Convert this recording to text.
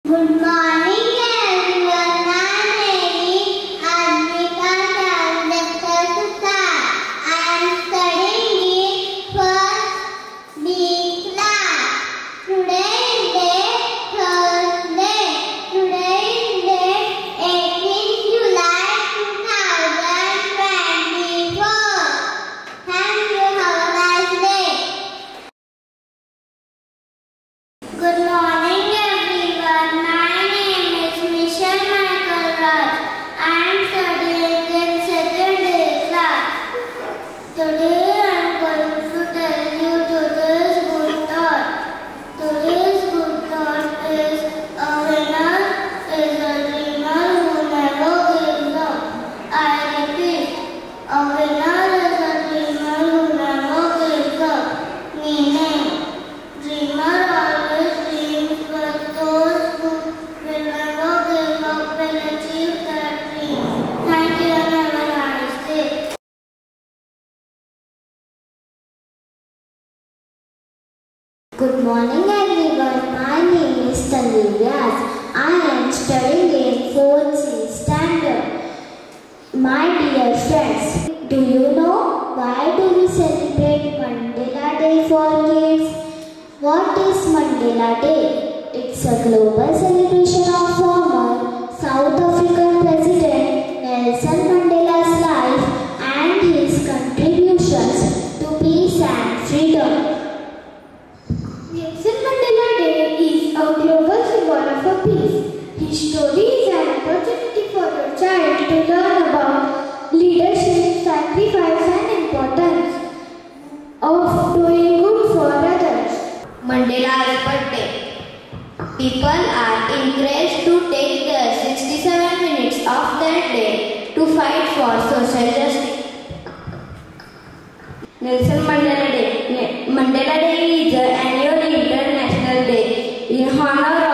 Good morning everyone. I am studying in first B class. Today is Thursday. Today is 18th July 2024. Thank you. Have a nice day. Good morning everyone. My name is Michelle Michael Raj. I am studying in second A class. Today I am going to tell you today's good thought. Today's good thought is a winner is a dreamer who never gives up. I repeat, a winner is a dreamer who never gives up. Meaning, dreamer always dreams, but those who will never give up will achieve their dreams. Thank you and have a nice day. Good morning everyone. My name is Tanvir Vyas. I am studying in 4th C standard. My dear friends, do you know why do we celebrate Mandela Day for kids? What is Mandela Day? It's a global celebration of former South African President Nelson Mandela's life and his contributions to peace and freedom. Nelson Mandela Day is a global symbol of peace. His story is an opportunity for a child to learn about leadership, sacrifice and importance of doing good for others. Mandela's birthday. People are encouraged to take their 67 minutes of their day to fight for social justice. Nelson Mandela Day. Mandela Day is an annual international day in honor